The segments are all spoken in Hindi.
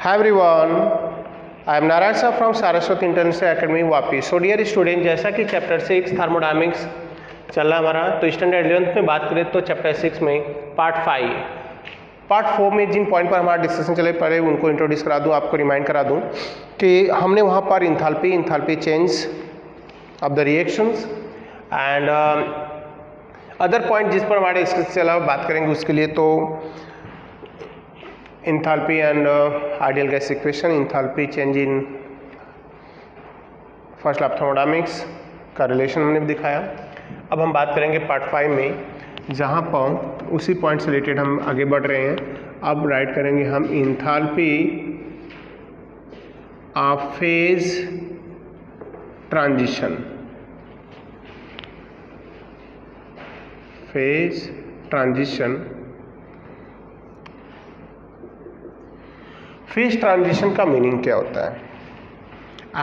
Hi everyone, I am Narayan sir from Saraswati International Academy Vapi. So dear student, जैसा कि चैप्टर 6 थर्मोडायनेमिक्स चल रहा हमारा, तो स्टैंडर्ड 11th में बात करें तो चैप्टर 6 में पार्ट 4 में जिन पॉइंट पर हमारा डिस्कशन चले पड़े उनको इंट्रोड्यूस करा दूं, आपको रिमाइंड करा दूं कि हमने वहाँ पर enthalpy change of the reactions and other point जिस पर हमारे डिस्कशन चला बात करेंगे उसके लिए. तो enthalpy and ideal gas equation, enthalpy change in first lab thermodynamics का रिलेशन हमने भी दिखाया. अब हम बात करेंगे पार्ट 5 में, जहाँ पर उसी पॉइंट से रिलेटेड हम आगे बढ़ रहे हैं. अब राइट करेंगे हम enthalpy of phase transition. Phase transition, phase transition का मीनिंग क्या होता है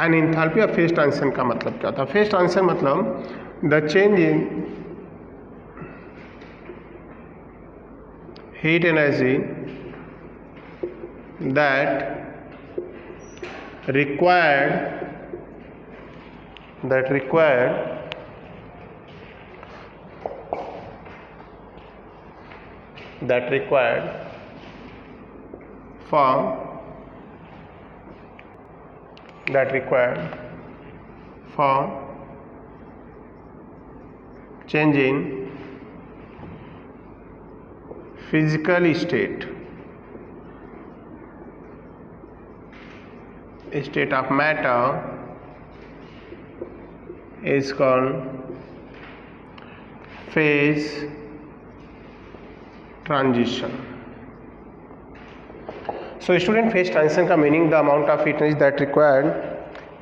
and enthalpy of phase transition का मतलब क्या होता है. फेज ट्रांजिशन मतलब the change in heat energy that required for change in physical state of matter is called phase transition. So student, phase transition का meaning the amount of heat energy that required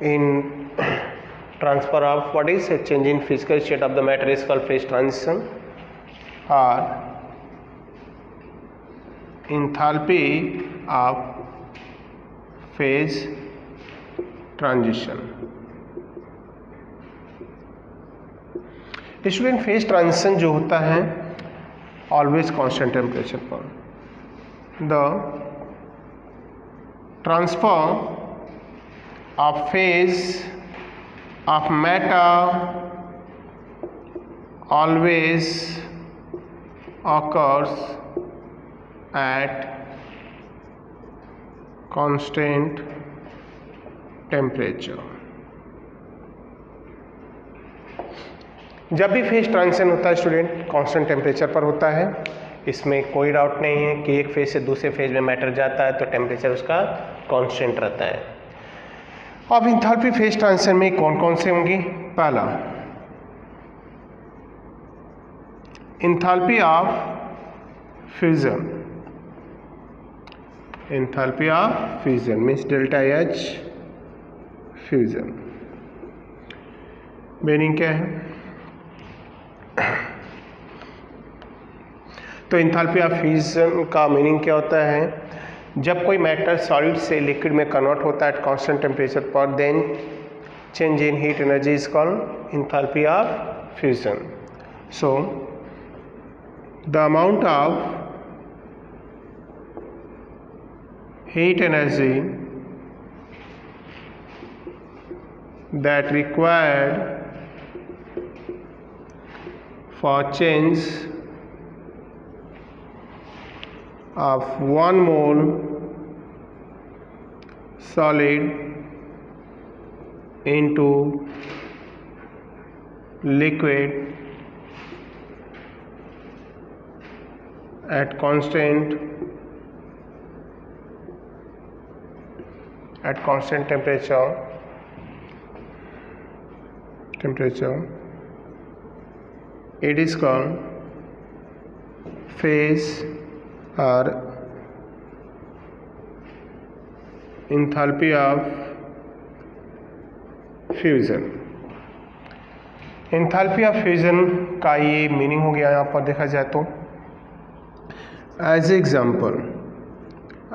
in transfer of what is a change in physical state of the matter is called phase transition or enthalpy of phase transition. Student, phase transition जो होता है ऑलवेज कांस्टेंट टेम्परेचर पर. The transfer of phase of matter always occurs at constant temperature. जब भी फेज ट्रांजिशन होता है स्टूडेंट, कांस्टेंट टेम्परेचर पर होता है. इसमें कोई डाउट नहीं है कि एक फेज से दूसरे फेज में मैटर जाता है तो टेम्परेचर उसका कांस्टेंट रहता है. अब इंथैल्पी फेज ट्रांजिशन में कौन कौन से होंगी. पहला, enthalpy of fusion. Enthalpy of fusion means delta H fusion. Meaning क्या है? तो इंथैल्पी ऑफ फ्यूजन का मीनिंग क्या होता है? जब कोई मैटर सॉलिड से लिक्विड में कन्वर्ट होता है एट कांस्टेंट टेम्परेचर पर, then change in heat energy is called enthalpy of fusion. So the amount of heat energy that required for change of 1 mole solid into liquid at constant temperature it is called phase or enthalpy of fusion. Enthalpy of fusion का ये मीनिंग हो गया. यहाँ पर देखा जाए तो as example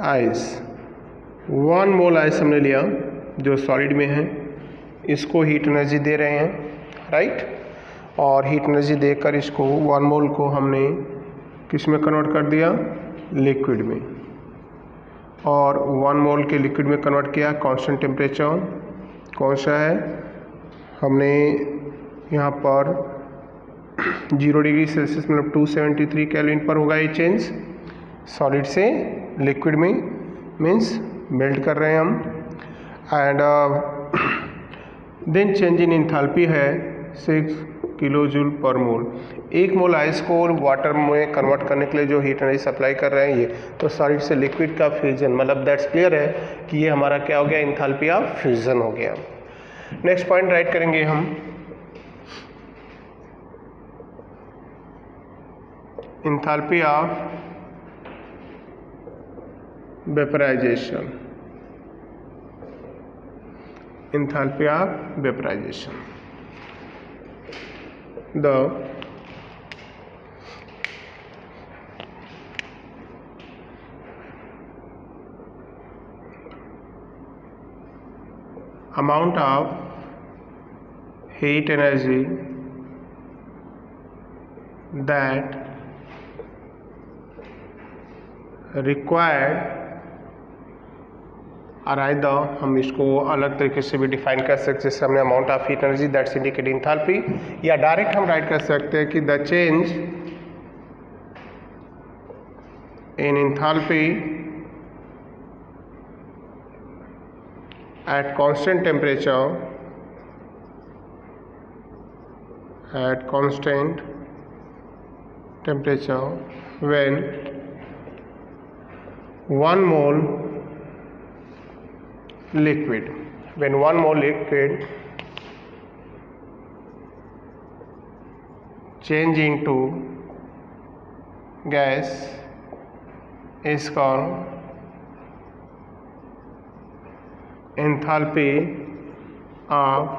ice, 1 mole ice हमने लिया जो सॉलिड में है, इसको हीट एनर्जी दे रहे हैं, राइट. और हीट एनर्जी देकर इसको 1 मोल को हमने किस में कन्वर्ट कर दिया, लिक्विड में. और 1 मोल के लिक्विड में कन्वर्ट किया। कांस्टेंट टेम्परेचर कौन सा है, हमने यहाँ पर 0 डिग्री सेल्सियस मतलब 273 केल्विन पर होगा ये चेंज। सॉलिड से लिक्विड में मीन्स मेल्ट कर रहे हैं हम। And then change in enthalpy है 6 किलो जूल पर मोल। 1 मोल आइस को वाटर में कन्वर्ट करने के लिए जो हीट एनर्जी सप्लाई कर रहे हैं ये, तो सॉलिड से लिक्विड का फ्यूजन, मतलब दैट्स क्लियर है कि ये हमारा क्या हो गया, इंथैल्पी ऑफ फ्यूजन हो गया। नेक्स्ट पॉइंट राइट करेंगे हम, enthalpy of vaporisation. Enthalpy of vaporization. The amount of heat energy that required, और आइदर हम इसको अलग तरीके से भी डिफाइन कर सकते हैं, जैसे हमने amount of heat energy that's indicate enthalpy, या डायरेक्ट हम राइट कर सकते हैं कि the change in enthalpy eight constant temperature when 1 mole liquid change into gas is called enthalpy of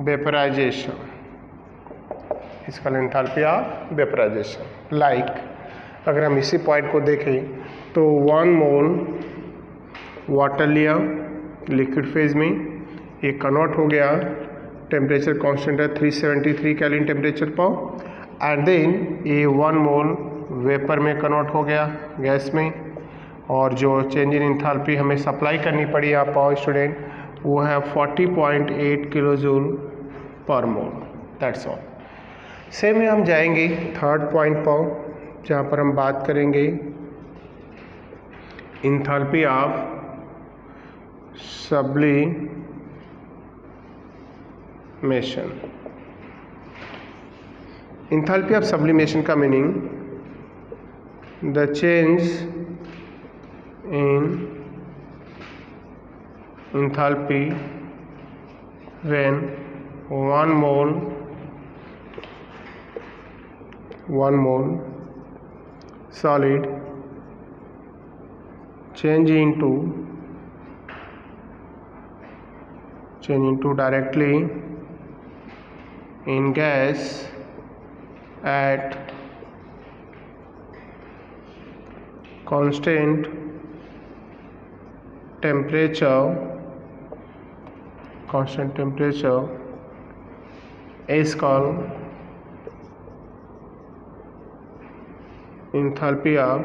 vaporization. is called enthalpy of vaporization. Like अगर हम इसी पॉइंट को देखें तो 1 मोल वाटर लिया लिक्विड फेज में, ये कन्वर्ट हो गया, टेम्परेचर कांस्टेंट है 373 केल्विन टेम्परेचर पर, एंड देन ये 1 मोल वेपर में कन्वर्ट हो गया गैस में, और जो चेंज इन इंथैल्पी हमें सप्लाई करनी पड़ी यहाँ पर स्टूडेंट वो है 40.8 किलो जूल पर मोल। That's all. सेम में हम जाएंगे थर्ड पॉइंट पर, जहाँ पर हम बात करेंगे enthalpy of sublimation. Enthalpy of sublimation का meaning the change in enthalpy when 1 mole solid change into directly in gas at constant temperature is called enthalpy of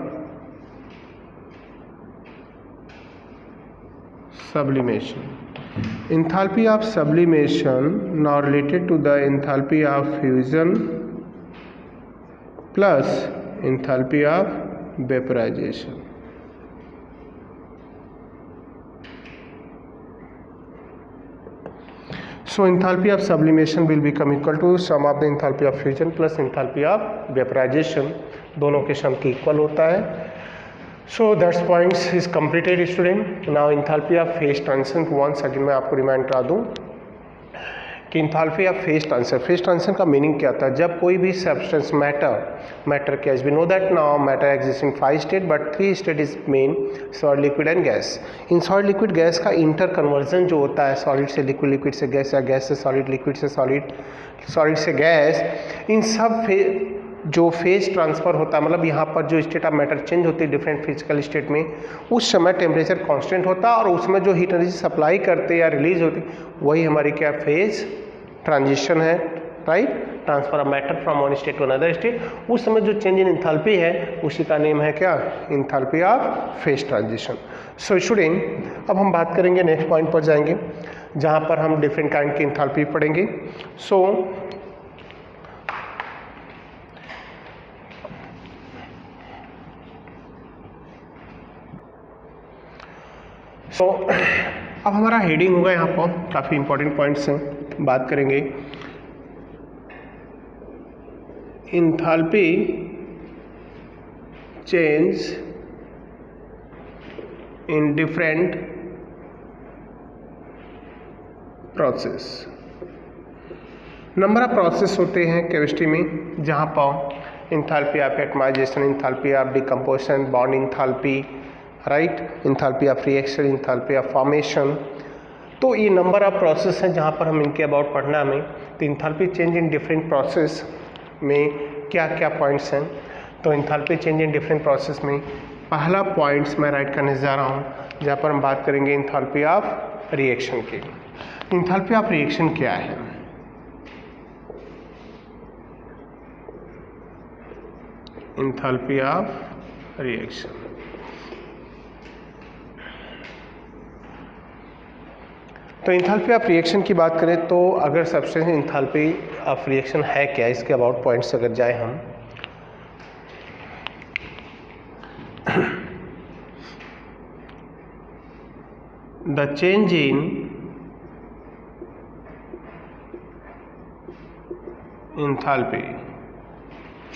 sublimation. Enthalpy of sublimation now related to the enthalpy of fusion plus enthalpy of vaporization. So enthalpy of sublimation will become equal to sum of the enthalpy of fusion plus enthalpy of vaporization. दोनों के सम के इक्वल होता है. So that's points is completed student. Now enthalpy of phase transition once again मैं आपको रिमाइंड करा दूँ कि इंथैल्पी ऑफ फेज ट्रांजिशन का मीनिंग क्या था. जब कोई भी सब्सटेंस मैटर के as we know that now matter exist in 5 state but 3 state is main solid liquid and gas. इन सॉलिड लिक्विड गैस का इंटर कन्वर्जन जो होता है सॉलिड से लिक्विड, लिक्विड से गैस या गैस से सॉलिड, लिक्विड से सॉलिड, सॉलिड से गैस, इन सब जो फेज ट्रांसफ़र होता है मतलब यहाँ पर जो स्टेट ऑफ मैटर चेंज होती है डिफरेंट फिजिकल स्टेट में, उस समय टेम्परेचर कांस्टेंट होता है और उसमें जो हीट एनर्जी सप्लाई करते या रिलीज होती वही हमारी क्या फेज ट्रांजिशन है. Right. Transfer of matter from one state to another state, उस समय जो चेंज इन इंथैल्पी है उसी का नेम है क्या, enthalpy of phase transition. So student अब हम बात करेंगे नेक्स्ट पॉइंट पर जाएंगे जहाँ पर हम डिफरेंट काइंड की इंथैल्पी पढ़ेंगे। सो अब हमारा हेडिंग होगा यहाँ पर, काफ़ी इंपॉर्टेंट पॉइंट्स हैं, बात करेंगे enthalpy change in different process. Number of process होते हैं केमिस्ट्री में जहाँ पर enthalpy of atomization, enthalpy of decomposition, bond enthalpy, right, enthalpy of reaction, enthalpy of formation. तो ये नंबर ऑफ प्रोसेस हैं जहाँ पर हम इनके अबाउट पढ़ना हमें। तो enthalpy change in different process में क्या क्या पॉइंट्स हैं, तो enthalpy change in different process में पहला पॉइंट्स मैं राइट करने जा रहा हूँ जहाँ पर हम बात करेंगे इंथैल्पी ऑफ रिएक्शन की। इंथैल्पी ऑफ रिएक्शन क्या है? इंथैल्पी ऑफ रिएक्शन, तो इंथैल्पी ऑफ रिएक्शन की बात करें तो अगर सब्सटेंस इंथैल्पी ऑफ रिएक्शन है क्या, इसके अबाउट पॉइंट्स अगर जाए हम, the change in enthalpy,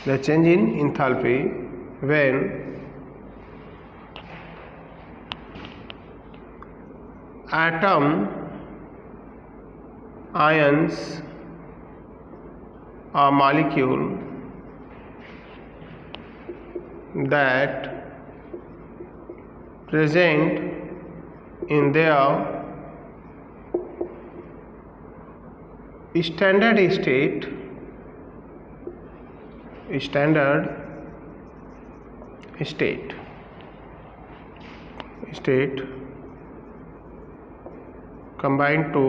the change in enthalpy when atom ions or molecule that present in their standard state combine to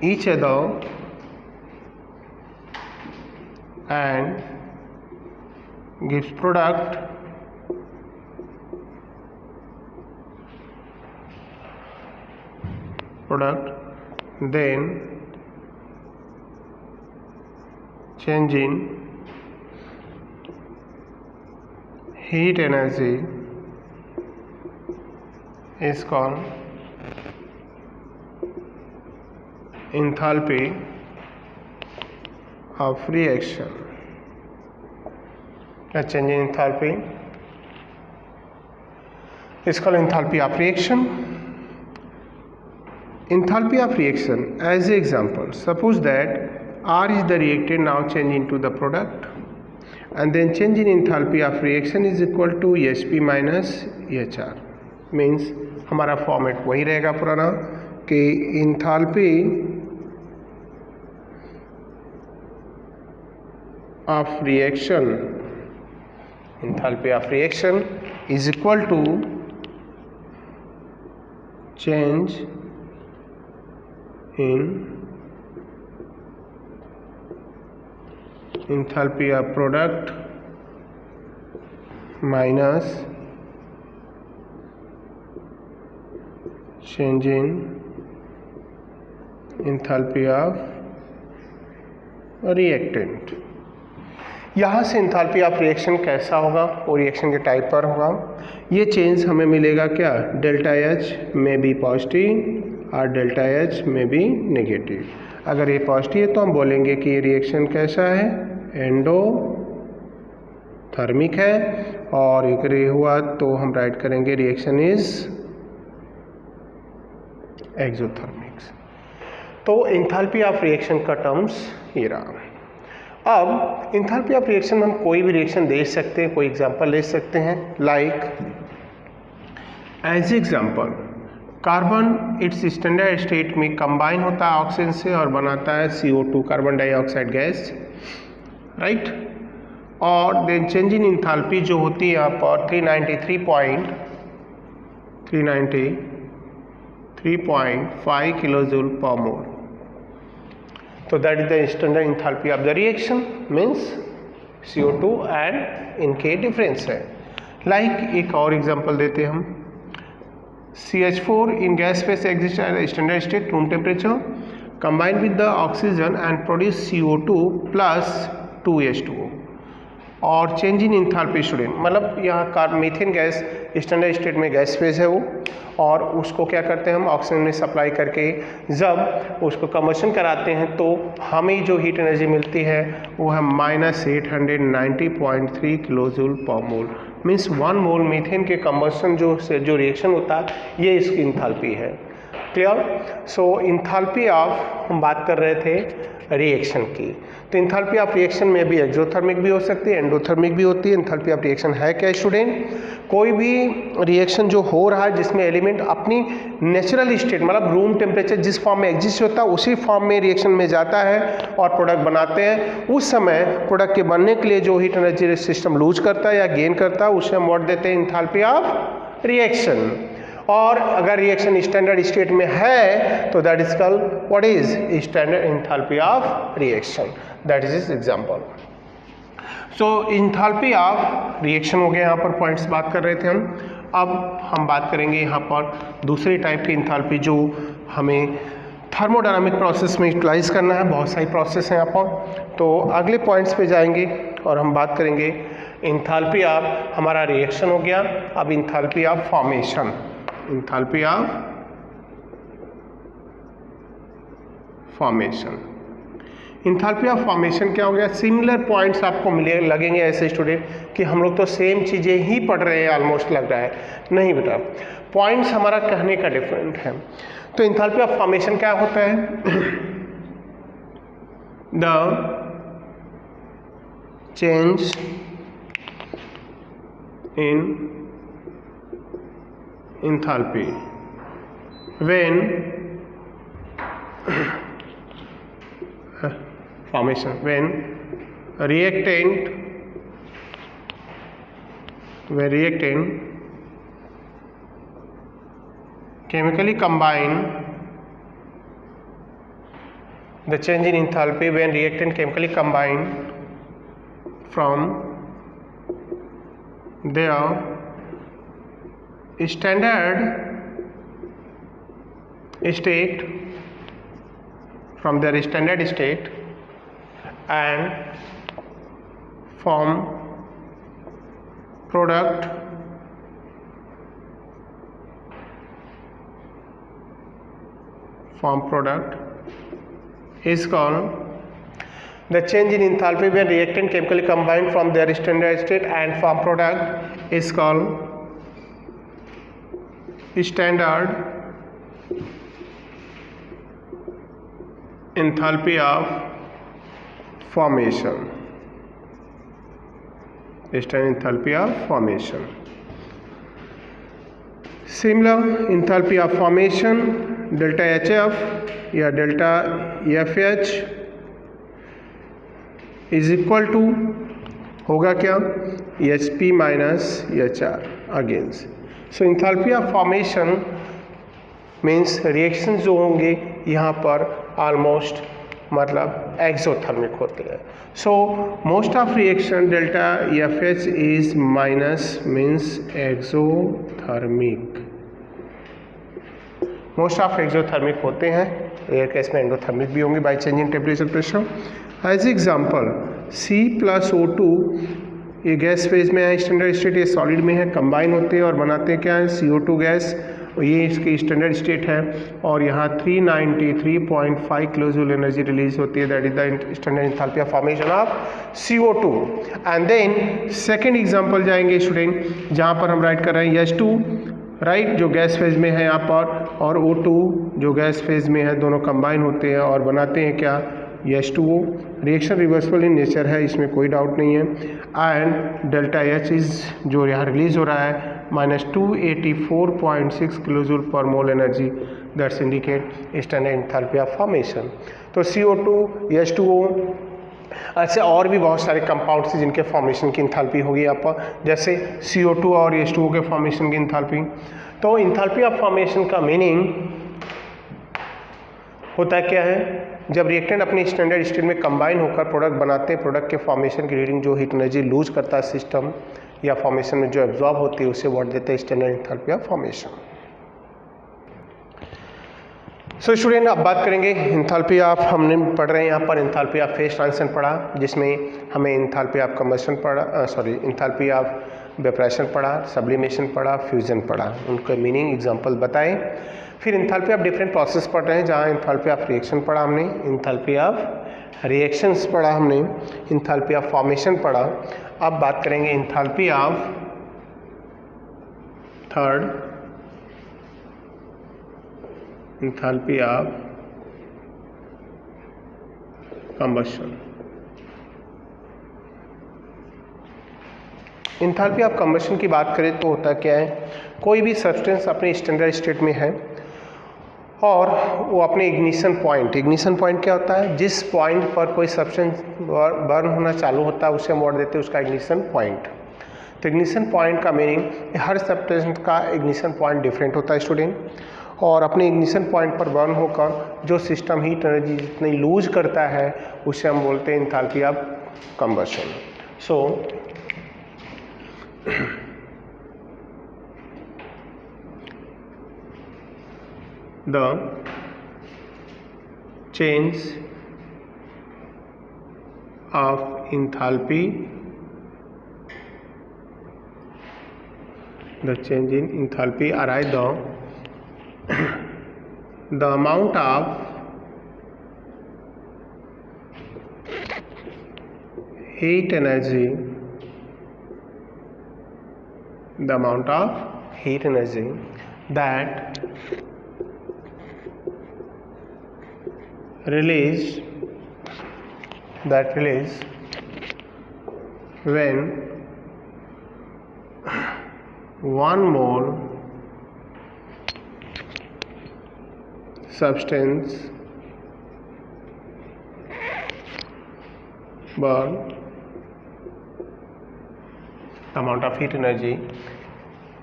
each other and gives product then change in heat energy is called enthalpy of reaction. A change in enthalpy is called enthalpy of reaction. Enthalpy of reaction, as an example, suppose that R is the reactant, now change into the product, and then change in enthalpy of reaction is equal to Hp minus HR. Means हमारा फॉर्मेट वही रहेगा पुराना कि enthalpy of reaction is equal to change in enthalpy of product minus change in enthalpy of reactant. यहाँ से इंथैल्पी ऑफ रिएक्शन कैसा होगा और रिएक्शन के टाइप पर होगा, ये चेंज हमें मिलेगा क्या, डेल्टा एच में बी पॉजिटिव और डेल्टा एच में बी नेगेटिव। अगर ये पॉजिटिव है तो हम बोलेंगे कि ये रिएक्शन कैसा है, एंडोथर्मिक है, और अगर ये हुआ तो हम राइट करेंगे रिएक्शन इज एक्सोथर्मिक। तो इंथैल्पी ऑफ रिएक्शन का टर्म्स ये रहा। अब इंथैल्पी ऑफ रिएक्शन में हम कोई भी रिएक्शन दे सकते हैं, कोई एग्जांपल ले सकते हैं, like as example carbon its standard state में कंबाइन होता है ऑक्सीजन से और बनाता है CO2 carbon dioxide gas, right. और देन चेंज इन इंथैल्पी जो होती है यहाँ पर 393 3.5 kilojule per mole. So that is the standard enthalpy of the reaction, means CO2 and इनके डिफरेंस है. लाइक एक और एग्जांपल देते हैं हम. CH4 in gas phase exists at a standard state room temperature, combine with the oxygen and produce CO2 plus 2H2O. और चेंज इन इंथैल्पी स्टूडेंट, मतलब यहाँ मीथेन गैस स्टैंडर्ड स्टेट में गैस फेज है वो, और उसको क्या करते हैं हम ऑक्सीजन में सप्लाई करके जब उसको कंबशन कराते हैं तो हमें जो हीट एनर्जी मिलती है वो है -890.3 किलोजूल पर मोल. मीन्स 1 मोल मीथेन के कंबशन जो रिएक्शन होता है ये इसकी इंथैल्पी है. क्लियर? सो इंथैल्पी ऑफ हम बात कर रहे थे रिएक्शन की. तो इंथैल्पी ऑफ रिएक्शन में भी एक्सोथर्मिक भी हो सकती है, एंडोथर्मिक भी होती है. इंथैल्पी ऑफ रिएक्शन है क्या स्टूडेंट? कोई भी रिएक्शन जो हो रहा है जिसमें एलिमेंट अपनी नेचुरल स्टेट मतलब रूम टेम्परेचर जिस फॉर्म में एग्जिस्ट होता है उसी फॉर्म में रिएक्शन में जाता है और प्रोडक्ट बनाते हैं. उस समय प्रोडक्ट के बनने के लिए जो हीट एनर्जी सिस्टम लूज करता है या गेन करता है उसे हम वर्ड देते हैं इंथैल्पी ऑफ रिएक्शन. और अगर रिएक्शन स्टैंडर्ड स्टेट में है तो that is called what is standard enthalpy of reaction. That is example. So enthalpy of reaction हो गया, यहाँ पर पॉइंट्स बात कर रहे थे हम. अब हम बात करेंगे यहाँ पर दूसरी टाइप की इंथैल्पी जो हमें थर्मोडायनामिक प्रोसेस में यूटिलाइज करना है. बहुत सारी प्रोसेस हैं यहाँ पर, तो अगले पॉइंट्स पे जाएंगे और हम बात करेंगे इंथैल्पी ऑफ हमारा रिएक्शन हो गया. अब enthalpy of formation, enthalpy of formation. Enthalpy of formation क्या हो गया? सिमिलर पॉइंट्स आपको मिले लगेंगे ऐसे स्टूडेंट कि हम लोग तो सेम चीज़ें ही पढ़ रहे हैं ऑलमोस्ट लग रहा है. नहीं बेटा, पॉइंट्स हमारा कहने का डिफरेंट है. तो इंथैल्पी ऑफ फॉर्मेशन क्या होता है? The change in enthalpy when formation when reactant chemically combine, the change in enthalpy when reactant chemically combine from their standard state and form product is called the change in enthalpy when reactant chemically combined from their standard state and form product is called standard enthalpy of formation. Standard enthalpy of formation. Similar enthalpy of formation delta HF या delta FH is equal to होगा क्या? HP minus HR against. So enthalpy of formation means reaction जो होंगे यहाँ पर ऑलमोस्ट मतलब एक्सोथर्मिक होते हैं. So most of reaction delta FH is minus means exothermic. Most of exothermic होते हैं, रेयर केस में एंडोथर्मिक भी होंगे by change in temperature pressure. As example C+O2 ये गैस फेज में है, स्टैंडर्ड स्टेट, ये सॉलिड में है, कंबाइन होते हैं और बनाते हैं क्या है? CO2 gas. ये इसकी स्टैंडर्ड स्टेट है और यहाँ 393.5 किलोजूल एनर्जी रिलीज होती है. That is the standard enthalpy of formation of CO2. And then second example जाएंगे स्टूडेंट जहाँ पर हम राइट कर रहे हैं H2 राइट, जो गैस फेज में है यहाँ पर, और O2 जो गैस फेज में है. दोनों कंबाइन होते हैं और बनाते हैं क्या? H2O. Reaction reversible in nature है, इसमें कोई डाउट नहीं है. एंड डेल्टा H इज जो यहाँ रिलीज हो रहा है -284.6 kilojoule per mole energy. That's indicate standard enthalpy of formation. तो CO2 H2O ऐसे और भी बहुत सारे कंपाउंड्स हैं जिनके फॉर्मेशन की इंथैल्पी होगी यहाँ पर, जैसे CO2 और H2O के फॉर्मेशन की इंथैल्पी. तो इंथैल्पी ऑफ फॉर्मेशन का मीनिंग होता क्या है, जब रिएक्टेंट अपनी स्टैंडर्ड स्टेट में कंबाइन होकर प्रोडक्ट बनाते हैं, प्रोडक्ट के फॉर्मेशन की रीडिंग जो हीट एनर्जी लूज करता है सिस्टम या फॉर्मेशन में जो एब्जॉर्ब होती है उसे वर्ड देते हैं standard enthalpy of formation. So student अब बात करेंगे एंथैल्पी ऑफ, हमने पढ़ रहे हैं यहाँ पर एंथैल्पी ऑफ फेज ट्रांजिशन पढ़ा, जिसमें हमें एंथैल्पी ऑफ कंबशन पढ़ा, एंथैल्पी ऑफ वेपरेशन पढ़ा, सब्लिमेशन पढ़ा, फ्यूजन पढ़ा, उनके मीनिंग एग्जांपल बताएं। फिर एंथैल्पी ऑफ डिफरेंट प्रोसेस पढ़ रहे हैं, जहाँ एंथैल्पी ऑफ रिएक्शन पढ़ा हमने, एंथैल्पी ऑफ रिएक्शंस पढ़ा हमने, एंथैल्पी ऑफ फॉर्मेशन पढ़ा। अब बात करेंगे enthalpy of third, enthalpy of combustion. Enthalpy of combustion की बात करें तो होता क्या है, कोई भी सब्सटेंस अपने स्टैंडर्ड स्टेट में है और वो अपने इग्निशन पॉइंट क्या होता है, जिस पॉइंट पर कोई सब्सटेंस बर्न होना चालू होता है उसे हम वर्ड देते हैं उसका इग्निशन पॉइंट। तो इग्निशन पॉइंट का मीनिंग, हर सब्सटेंस का इग्निशन पॉइंट डिफरेंट होता है स्टूडेंट, और अपने इग्निशन पॉइंट पर बर्न होकर जो सिस्टम हीट एनर्जी जितनी लूज करता है उसे हम बोलते हैं enthalpy of combustion. So the change of enthalpy, the change in enthalpy arise the amount of heat energy, the amount of heat energy that released when 1 mole substance burn, amount of heat energy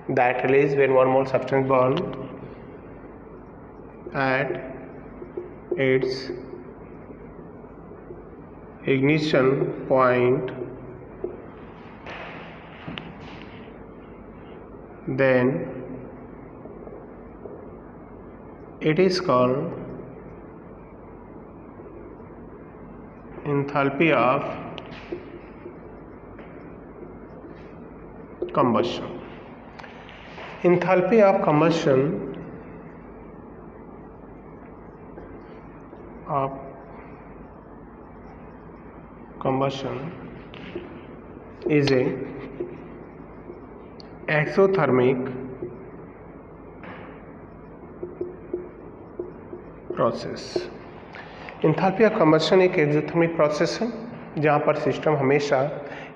that released when 1 mole substance burn at its ignition point, then it is called enthalpy of combustion. Enthalpy of combustion is a exothermic process. Enthalpy of combustion एक एक्सोथर्मिक प्रोसेस है जहाँ पर सिस्टम हमेशा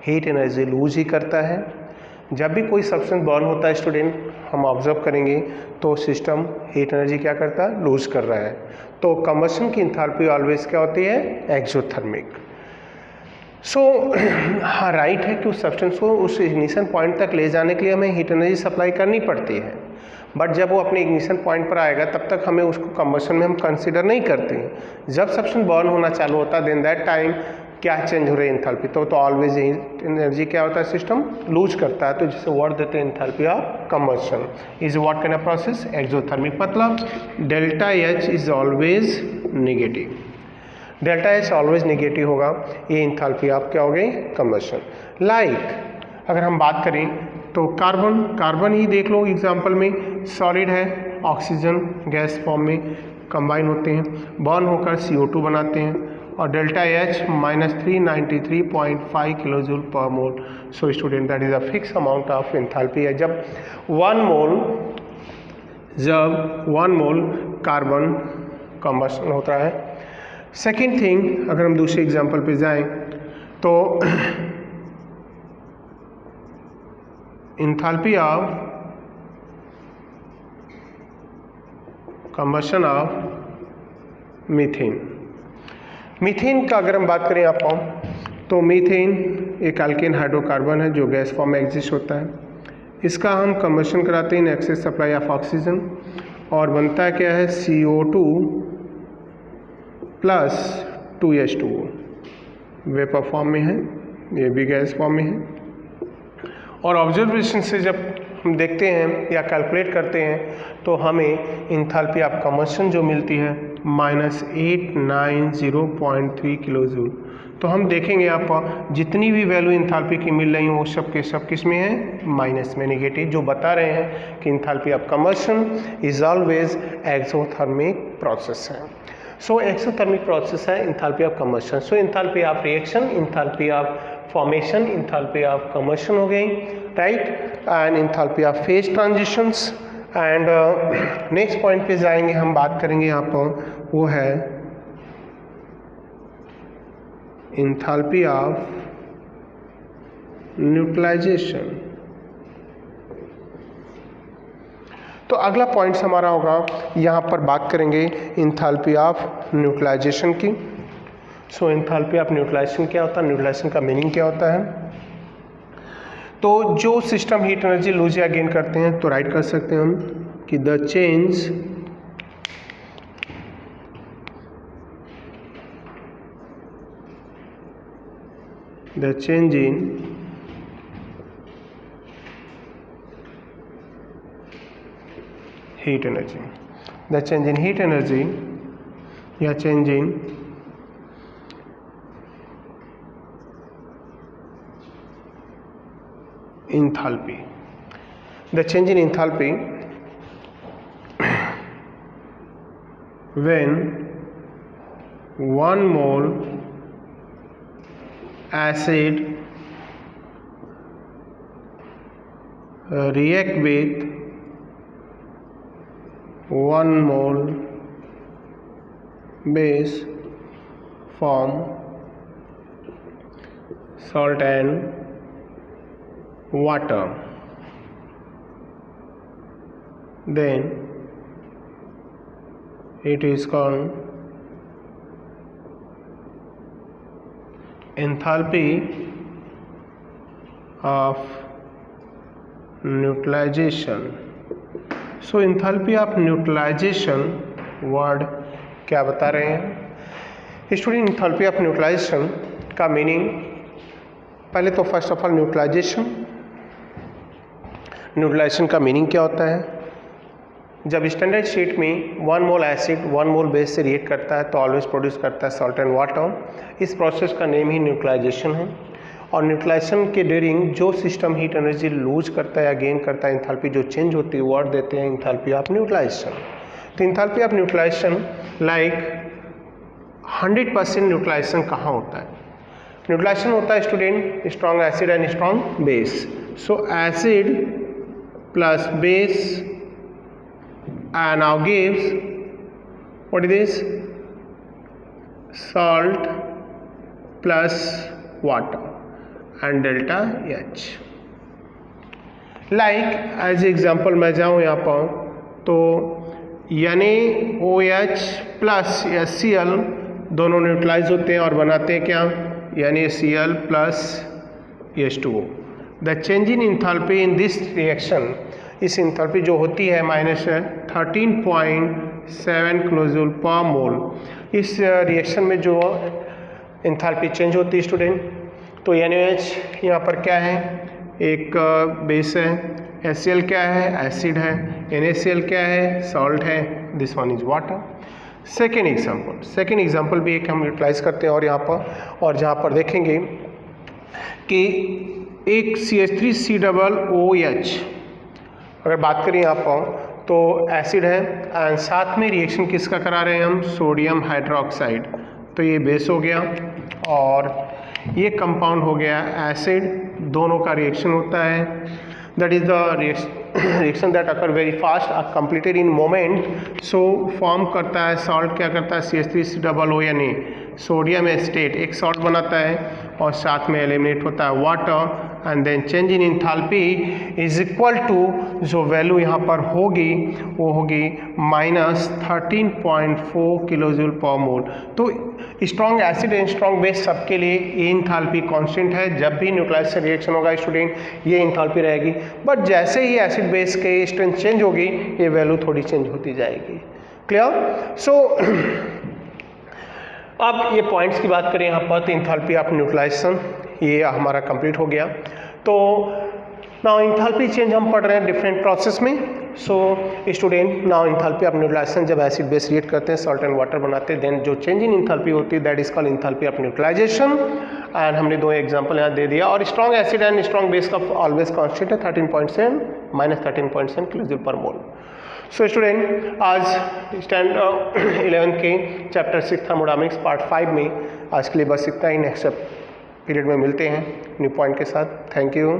हीट एनर्जी लूज ही करता है। जब भी कोई सब्सटेंस बर्न होता है स्टूडेंट, हम ऑब्जर्व करेंगे तो सिस्टम हीट एनर्जी क्या करता है, लूज कर रहा है। तो कंबशन की एंथैल्पी ऑलवेज क्या होती है, एक्सोथर्मिक। सो हाँ राइट है कि उस सब्सटेंस को उस इग्निशन पॉइंट तक ले जाने के लिए हमें हीट एनर्जी सप्लाई करनी पड़ती है, बट जब वो अपने इग्निशन पॉइंट पर आएगा तब तक हमें उसको कंबशन में हम कंसीडर नहीं करते हैं। जब सब्सटेंस बर्न होना चालू होता है देन दैट टाइम क्या चेंज हो रही है एंथैल्पी, तो ऑलवेज एनर्जी क्या होता है, सिस्टम लूज करता है। तो जिसे वर्ड देते हैं enthalpy of combustion is what kind of process, exothermic. मतलब delta H is always negative, delta H always negative होगा, ये एंथैल्पी ऑफ क्या हो गई, कंबशन। लाइक अगर हम बात करें तो कार्बन ही देख लो एग्जांपल में, सॉलिड है, ऑक्सीजन गैस फॉर्म में कंबाइन होते हैं, बर्न होकर CO2 बनाते हैं, और delta H -393.5 kilojoule per mole. So student that is a fix amount of enthalpy है जब 1 मोल कार्बन कंबशन होता है। सेकेंड थिंग, अगर हम दूसरे एग्जांपल पे जाएं तो enthalpy of combustion of methane का अगर हम बात करें आप तो मीथेन एक अल्केन हाइड्रोकार्बन है जो गैस फॉर्म में एग्जिस्ट होता है। इसका हम कंबशन कराते हैं in excess supply of oxygen और बनता क्या है, CO2 plus 2H2O vapour form में है, ये भी गैस फॉर्म में है। और ऑब्जर्वेशन से जब हम देखते हैं या कैलकुलेट करते हैं तो हमें इंथैल्पी ऑफ कंबशन जो मिलती है -890.3 किलोजूल। तो हम देखेंगे यहाँ पर जितनी भी वैल्यू इंथैल्पी की मिल रही हैं वो सब के सब किस में है, माइनस में, नेगेटिव, जो बता रहे हैं कि enthalpy of combustion is always exothermic process है। सो एक्सोथर्मिक प्रोसेस है enthalpy of combustion. So enthalpy of reaction, enthalpy of formation, enthalpy of combustion हो गई, right, and enthalpy of phase transitions. And next point पे जाएंगे, हम बात करेंगे यहाँ पर, वो है इंथैल्पी ऑफ न्यूट्रलाइजेशन। तो अगला पॉइंट्स हमारा होगा, यहाँ पर बात करेंगे इंथैल्पी ऑफ न्यूट्रलाइजेशन की। सो इंथैल्पी ऑफ न्यूट्रलाइजेशन क्या होता है, न्यूट्रलाइजेशन का मीनिंग क्या होता है। तो जो सिस्टम हीट एनर्जी लूज या गेन करते हैं तो राइट कर सकते हैं हम कि the change in heat energy, the change in heat energy या change in enthalpy, the change in enthalpy when 1 mole acid react with 1 mole base form salt and water, then it is called enthalpy of neutralization. So enthalpy of neutralization word क्या बता रहे हैं स्टूडेंट। इंथैल्पी ऑफ न्यूट्रलाइजेशन का मीनिंग, पहले तो फर्स्ट ऑफ ऑल न्यूट्रलाइजेशन का मीनिंग क्या होता है। जब स्टैंडर्ड शीट में 1 मोल एसिड 1 मोल बेस से रिएक्ट करता है तो ऑलवेज प्रोड्यूस करता है सॉल्ट एंड वाटर। इस प्रोसेस का नेम ही न्यूट्रलाइजेशन है। और न्यूट्रलाइजेशन के ड्यूरिंग जो सिस्टम हीट एनर्जी लूज करता है या गेन करता है, इंथैल्पी जो चेंज होती है, वर्ड देते हैं इंथैल्पी ऑफ न्यूट्रलाइजेशन। तो enthalpy of neutralization like 100% neutralization कहाँ होता है। न्यूट्रलाइजेशन होता है student strong acid and strong base. So acid plus base and now gives what is this, salt plus water and delta H। like as example मैं जाऊँ यहाँ पर तो NaOH प्लस HCl दोनों न्यूट्रलाइज होते हैं और बनाते हैं क्या, NaCl plus H2O। The change in enthalpy in this reaction, इस इंथैल्पी जो होती है -13.7 किलोजूल पर मोल। इस रिएक्शन में जो इंथैल्पी चेंज होती है स्टूडेंट, तो NaOH यहाँ पर क्या है, एक बेस है, HCl क्या है, एसिड है, NaCl क्या है, सॉल्ट है, this one is water. Second example भी एक हम यूटिलाइज करते हैं और यहाँ पर, और जहाँ पर देखेंगे कि एक CH3COOH अगर बात करें यहाँ पर तो एसिड है एंड साथ में रिएक्शन किसका करा रहे हैं हम, सोडियम हाइड्रोक्साइड। तो ये बेस हो गया और ये कंपाउंड हो गया एसिड, दोनों का रिएक्शन होता है। That is the reaction that occur very fast, completed in moment. So form करता है सॉल्ट, क्या करता है CH3COO सोडियम एस्टेट एक सॉल्ट बनाता है और साथ में एलिमिनेट होता है water and then change in enthalpy is equal to, जो वैल्यू यहाँ पर होगी वो होगी -13.4 किलोजूल पर मोल। तो strong acid and strong base सबके लिए ये इंथैल्पी कांस्टेंट है। जब भी न्यूट्रलाइजेशन रिएक्शन होगा स्टूडेंट ये इंथैल्पी रहेगी, बट जैसे ही एसिड बेस के स्ट्रेंथ चेंज होगी ये वैल्यू थोड़ी चेंज होती जाएगी। क्लियर। सो अब ये पॉइंट्स की बात करें यहाँ पर, तो इंथैल्पी ऑफ न्यूट्रलाइजेशन ये हमारा कंप्लीट हो गया। तो नाउ इंथैल्पी चेंज हम पढ़ रहे हैं डिफरेंट प्रोसेस में। So student, now enthalpy of neutralization, जब एसिड बेस रिएक्ट करते हैं, सॉल्ट एंड वाटर बनाते हैं, देन जो चेंज इन इंथैल्पी होती है that is called enthalpy of neutralization. And हमने 2 एग्जांपल यहाँ दे दिया। और strong acid and strong base का ऑलवेज कांस्टेंट है 13.7 -13.7 kilojoule per mole. So student, आज स्टैंड 11 के चैप्टर 6 थर्मोडायनामिक्स पार्ट 5 में आज के लिए बस इतना ही। नेक्स्ट पीरियड में मिलते हैं न्यू पॉइंट के साथ। Thank you.